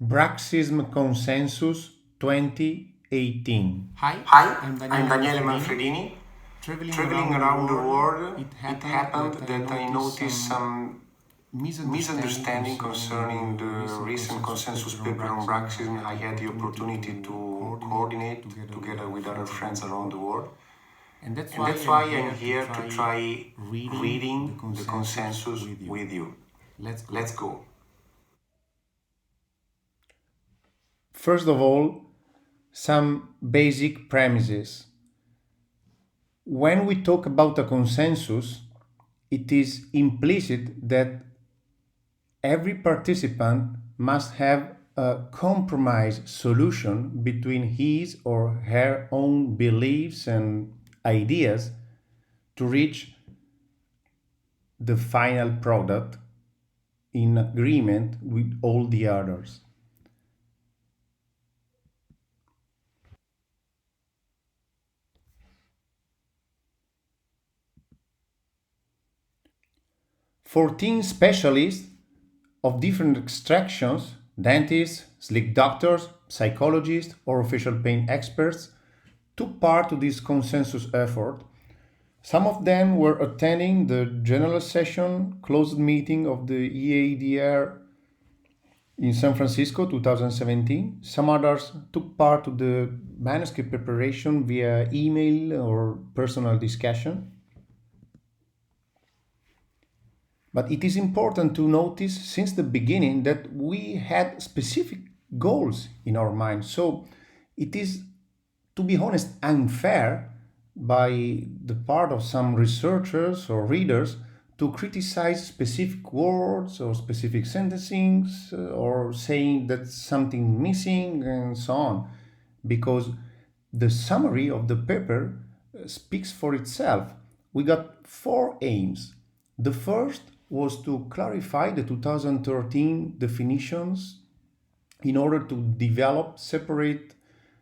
Bruxism Consensus 2018. Hi, I'm I'm Daniele Daniele Manfredini. Manfredini. Traveling Traveling around around the the world, world, it it happened happened that I that I noticed noticed some some misunderstanding misunderstanding concerning the the recent recent consensus consensus paper paper on on Bruxism. Bruxism. I I had had the the opportunity opportunity to to coordinate coordinate together together with with other other friends friends around around the the world. world. And that's And why that's I'm why here I'm to here to try try reading the reading the consensus consensus with you. with you. Let's go. Let's go. First of all, some basic premises. When we talk about a consensus, it is implicit that every participant must have a compromise solution between his or her own beliefs and ideas to reach the final product in agreement with all the others. Fourteen specialists of different extractions, dentists, sleep doctors, psychologists, or official pain experts, took part to this consensus effort. Some of them were attending the general session closed meeting of the EADR in San Francisco 2017. Some others took part to the manuscript preparation via email or personal discussion. But it is important to notice since the beginning that we had specific goals in our mind. So it is, to be honest, unfair by the part of some researchers or readers to criticize specific words or specific sentencings or saying that something missing and so on, because the summary of the paper speaks for itself. We got four aims. The first was to clarify the 2013 definitions in order to develop separate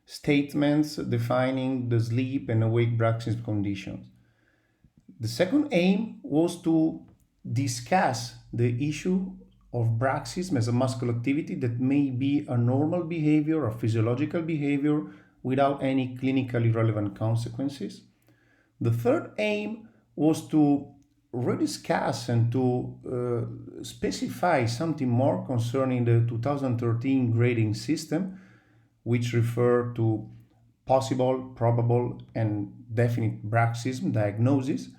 statements defining the sleep and awake bruxism conditions. The second aim was to discuss the issue of bruxism as a muscular activity that may be a normal behavior or physiological behavior without any clinically relevant consequences. The third aim was to rediscuss and to specify something more concerning the 2013 grading system, which refer to possible, probable, and definite bruxism diagnosis.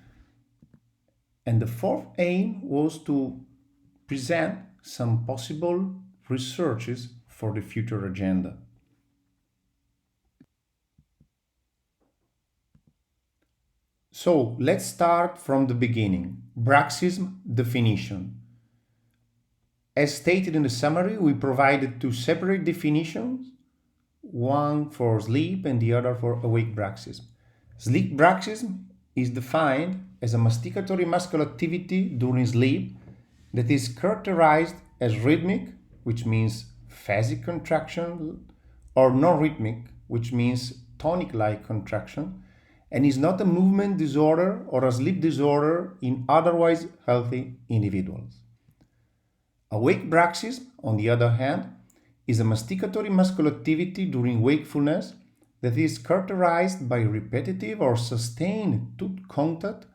And the fourth aim was to present some possible researches for the future agenda. So let's start from the beginning. Bruxism definition. As stated in the summary, we provided two separate definitions, one for sleep and the other for awake bruxism. Sleep bruxism is defined as a masticatory muscular activity during sleep that is characterized as rhythmic, which means phasic contraction, or non-rhythmic, which means tonic-like contraction, and is not a movement disorder or a sleep disorder in otherwise healthy individuals. Awake bruxism, on the other hand, is a masticatory muscular activity during wakefulness that is characterized by repetitive or sustained tooth contact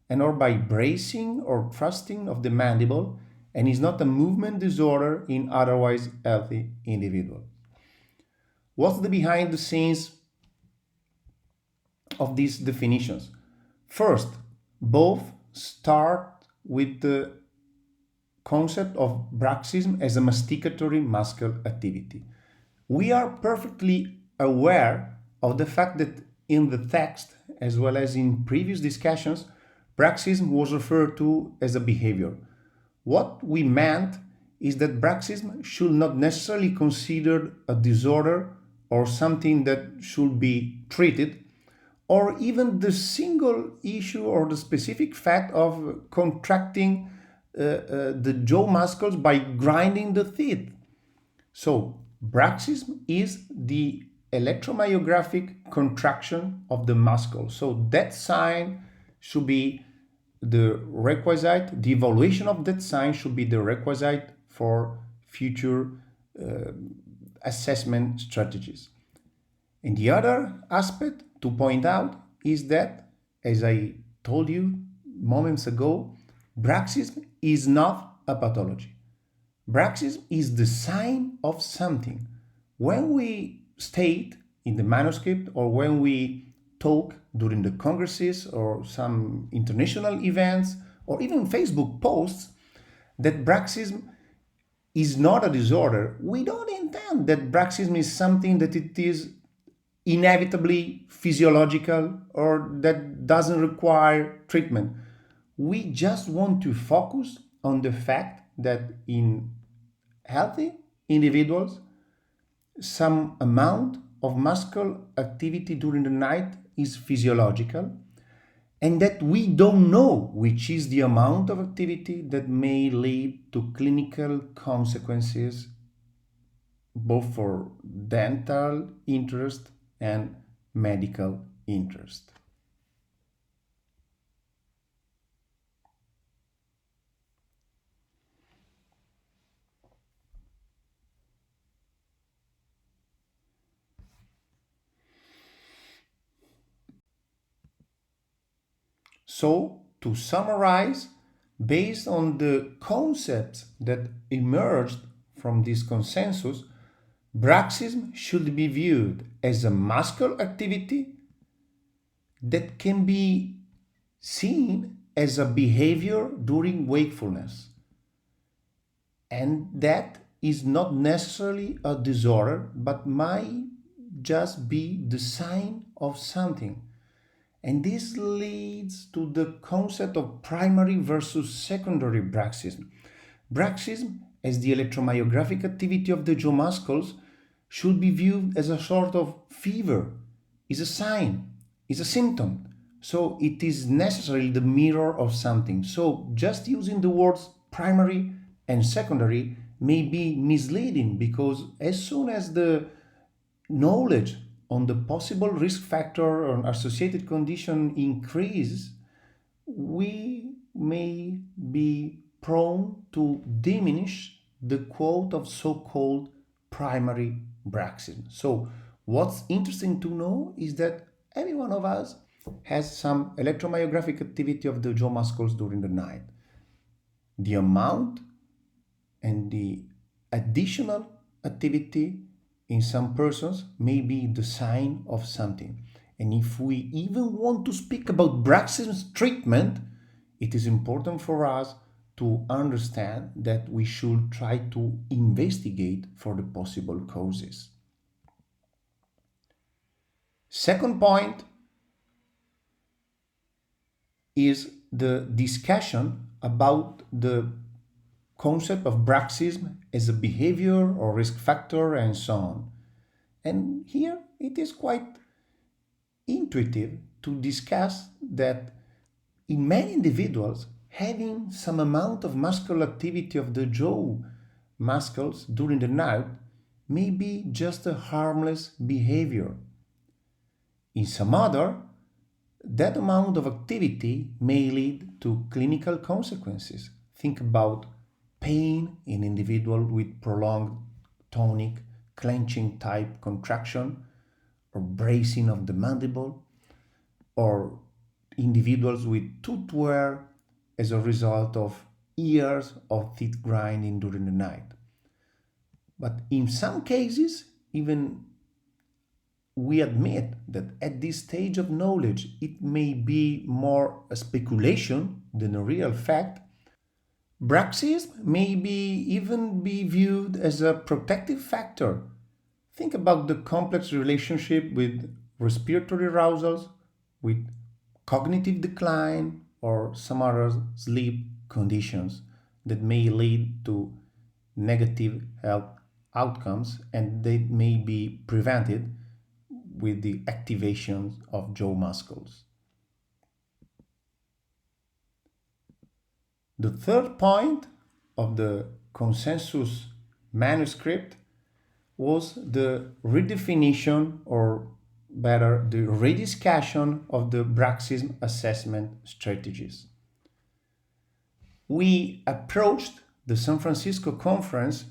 and or by bracing or thrusting of the mandible and is not a movement disorder in otherwise healthy individuals. What's the behind the scenes of these definitions? First, both start with the concept of bruxism as a masticatory muscle activity. We are perfectly aware of the fact that in the text, as well as in previous discussions, bruxism was referred to as a behavior. What we meant is that bruxism should not necessarily be considered a disorder or something that should be treated, or even the single issue or the specific fact of contracting the jaw muscles by grinding the teeth. So, bruxism is the electromyographic contraction of the muscle. So, that sign should be the requisite, the evaluation of that sign should be the requisite for future assessment strategies. And the other aspect to point out is that, as I told you moments ago, Bruxism is not a pathology. Bruxism is the sign of something. When we state in the manuscript or when we talk during the congresses or some international events or even Facebook posts that Bruxism is not a disorder, we don't intend that Bruxism is something that it is inevitably physiological or that doesn't require treatment. We just want to focus on the fact that in healthy individuals, some amount of muscle activity during the night is physiological, and that we don't know which is the amount of activity that may lead to clinical consequences both for dental interest and medical interest. So, to summarize, based on the concepts that emerged from this consensus, Bruxism should be viewed as a muscular activity that can be seen as a behavior during wakefulness, and that is not necessarily a disorder but might just be the sign of something. And this leads to the concept of primary versus secondary bruxism. Bruxism, as the electromyographic activity of the jaw muscles, should be viewed as a sort of fever, is a sign, is a symptom. So it is necessarily the mirror of something. So just using the words primary and secondary may be misleading, because as soon as the knowledge on the possible risk factor or associated condition increase, we may be prone to diminish the quote of so-called primary bruxism. So what's interesting to know is that every one of us has some electromyographic activity of the jaw muscles during the night. The amount and the additional activity in some persons may be the sign of something. And if we even want to speak about bruxism's treatment, it is important for us to understand that we should try to investigate for the possible causes. Second point is the discussion about the concept of bruxism as a behavior or risk factor and so on. And here it is quite intuitive to discuss that in many individuals, having some amount of muscular activity of the jaw muscles during the night may be just a harmless behavior. In some other, that amount of activity may lead to clinical consequences. Think about pain in individuals with prolonged tonic clenching type contraction or bracing of the mandible, or individuals with tooth wear as a result of years of teeth grinding during the night. But in some cases, even we admit that at this stage of knowledge, it may be more a speculation than a real fact. Bruxism may even be viewed as a protective factor. Think about the complex relationship with respiratory arousals, with cognitive decline, or some other sleep conditions that may lead to negative health outcomes, and they may be prevented with the activation of jaw muscles. The third point of the consensus manuscript was the redefinition, or better, the rediscussion of the Bruxism assessment strategies. We approached the San Francisco conference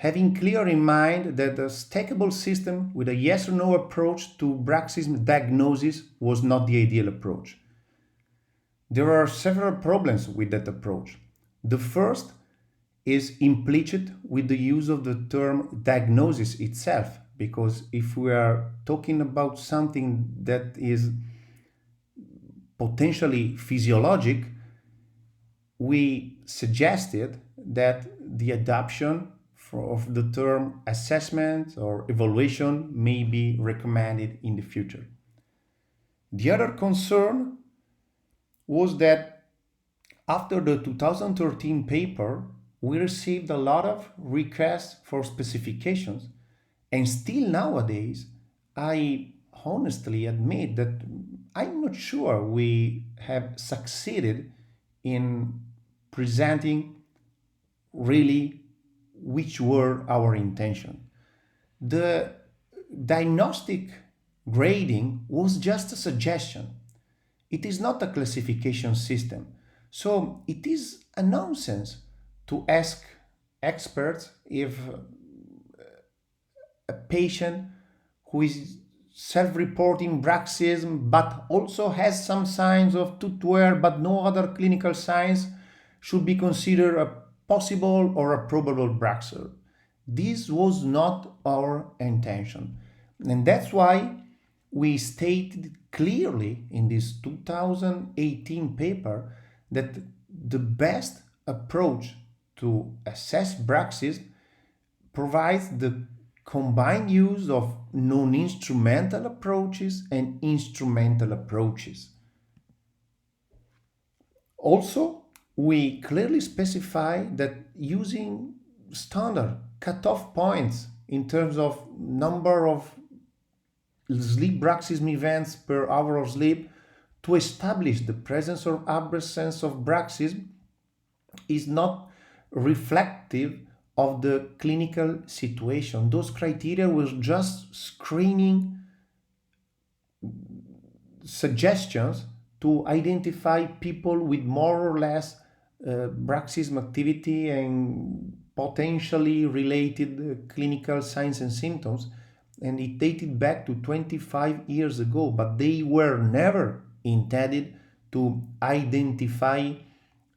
having clear in mind that a stackable system with a yes or no approach to Bruxism diagnosis was not the ideal approach. There are several problems with that approach. The first is implicit with the use of the term diagnosis itself, because if we are talking about something that is potentially physiologic, we suggested that the adoption of the term assessment or evaluation may be recommended in the future. The other concern was that after the 2013 paper, we received a lot of requests for specifications, and still nowadays, I honestly admit that I'm not sure we have succeeded in presenting really which were our intention. The diagnostic grading was just a suggestion. It is not a classification system. So it is a nonsense to ask experts if a patient who is self-reporting bruxism but also has some signs of tooth wear but no other clinical signs should be considered a possible or a probable bruxer. This was not our intention. And that's why we stated clearly in this 2018 paper that the best approach to assess bruxism provides the combined use of non-instrumental approaches and instrumental approaches. Also, we clearly specify that using standard cutoff points in terms of number of sleep bruxism events per hour of sleep to establish the presence or absence of bruxism is not reflective of the clinical situation. Those criteria were just screening suggestions to identify people with more or less bruxism activity and potentially related clinical signs and symptoms. And it dated back to 25 years ago, but they were never intended to identify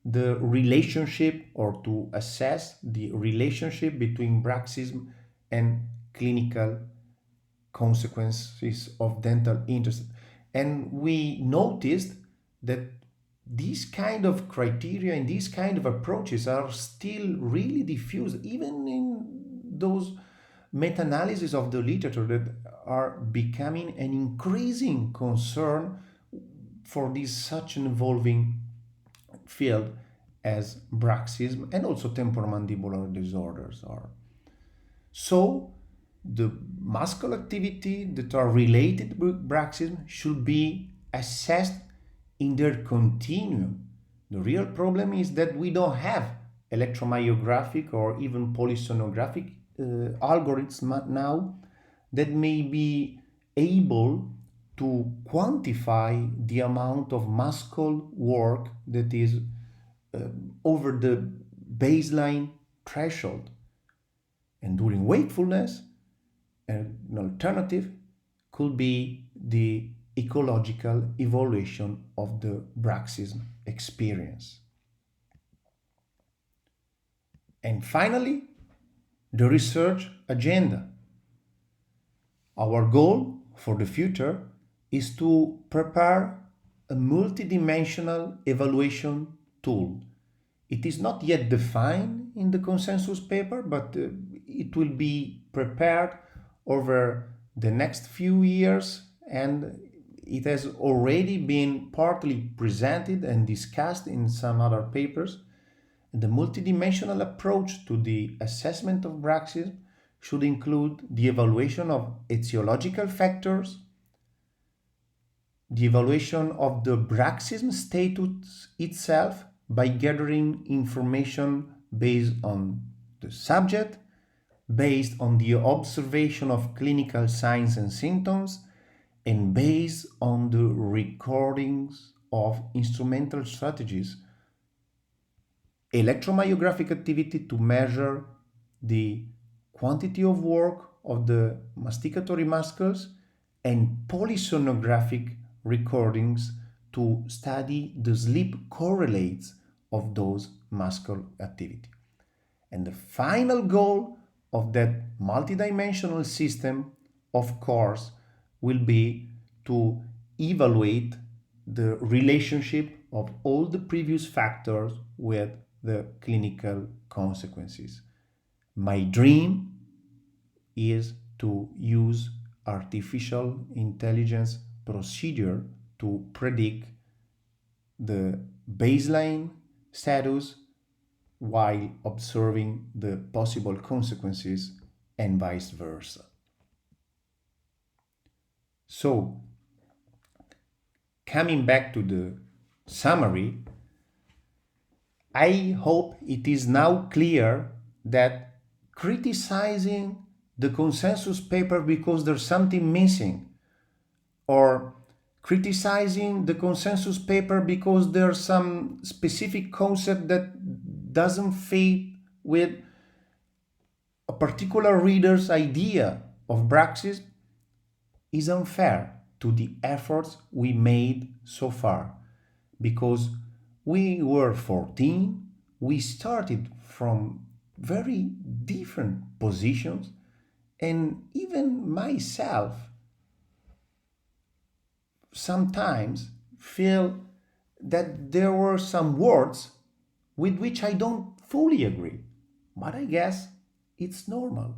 the relationship or to assess the relationship between bruxism and clinical consequences of dental interest. And we noticed that these kind of criteria and these kind of approaches are still really diffuse, even in those meta-analysis of the literature that are becoming an increasing concern for this such an evolving field as bruxism and also temporomandibular disorders are. So the muscle activity that are related with bruxism should be assessed in their continuum. The real problem is that we don't have electromyographic or even polysonographic algorithms now that may be able to quantify the amount of muscle work that is over the baseline threshold. And during wakefulness, an alternative could be the ecological evaluation of the bruxism experience. And finally, the research agenda. Our goal for the future is to prepare a multidimensional evaluation tool. It is not yet defined in the consensus paper, but it will be prepared over the next few years, and it has already been partly presented and discussed in some other papers. The multidimensional approach to the assessment of bruxism should include the evaluation of etiological factors, the evaluation of the bruxism status itself by gathering information based on the subject, based on the observation of clinical signs and symptoms, and based on the recordings of instrumental strategies. Electromyographic activity to measure the quantity of work of the masticatory muscles, and polysonographic recordings to study the sleep correlates of those muscle activity. And the final goal of that multidimensional system, of course, will be to evaluate the relationship of all the previous factors with the clinical consequences. My dream is to use artificial intelligence procedure to predict the baseline status while observing the possible consequences and vice versa. So, coming back to the summary, I hope it is now clear that criticizing the consensus paper because there's something missing, or criticizing the consensus paper because there's some specific concept that doesn't fit with a particular reader's idea of Bruxism is unfair to the efforts we made so far, because we were 14, we started from very different positions, and even myself sometimes feel that there were some words with which I don't fully agree. But I guess it's normal.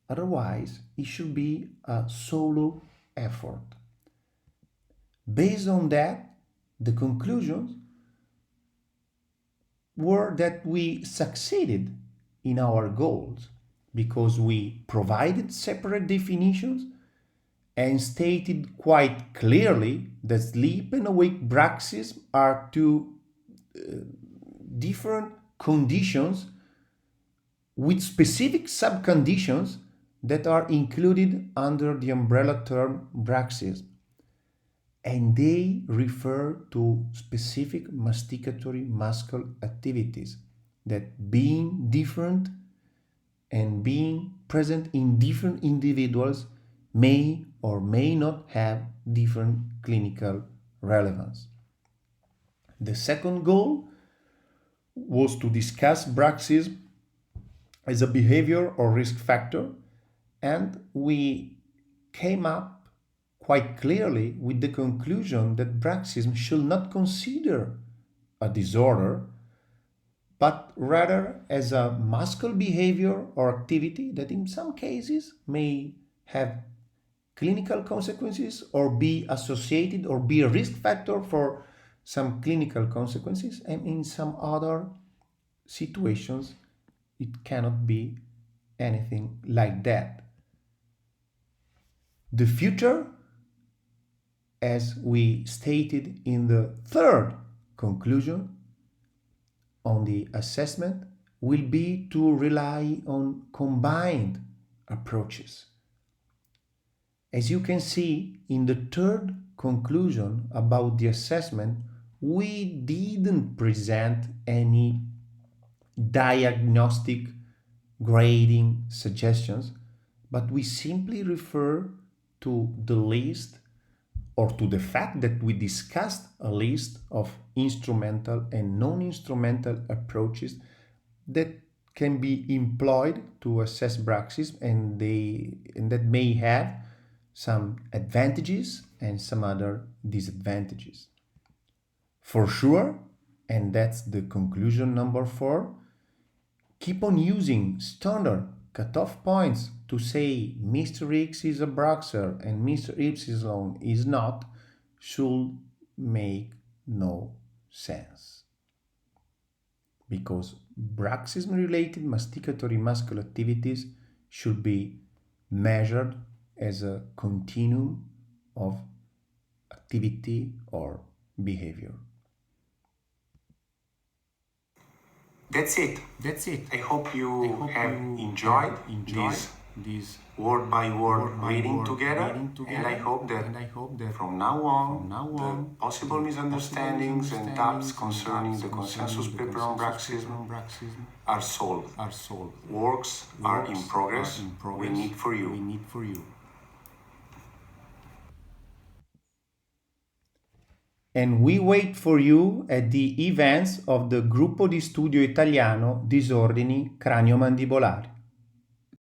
Otherwise, it should be a solo effort. Based on that, the conclusions were that we succeeded in our goals because we provided separate definitions and stated quite clearly that sleep and awake bruxism are two different conditions with specific subconditions that are included under the umbrella term bruxism, and they refer to specific masticatory muscle activities that, being different and being present in different individuals, may or may not have different clinical relevance. The second goal was to discuss bruxism as a behavior or risk factor, and we came up quite clearly with the conclusion that bruxism should not consider a disorder, but rather as a muscle behavior or activity that in some cases may have clinical consequences or be associated or be a risk factor for some clinical consequences, and in some other situations it cannot be anything like that. The future, as we stated in the third conclusion on the assessment, will be to rely on combined approaches. As you can see in the third conclusion about the assessment, we didn't present any diagnostic grading suggestions, but we simply refer to the list or to the fact that we discussed a list of instrumental and non-instrumental approaches that can be employed to assess bruxism, and that may have some advantages and some other disadvantages. For sure, and that's the conclusion number 4, keep on using standard cutoff points to say Mr. X is a bruxer and Mr. Y is not should make no sense. Because bruxism-related masticatory muscle activities should be measured as a continuum of activity or behavior. That's it. I hope you have enjoyed this word by word reading together, and I hope that from now on, the possible misunderstandings and doubts concerning the consensus paper on Bruxism are solved. Works are in progress. We need for you. And we wait for you at the events of the Gruppo di Studio Italiano Disordini Craniomandibolari.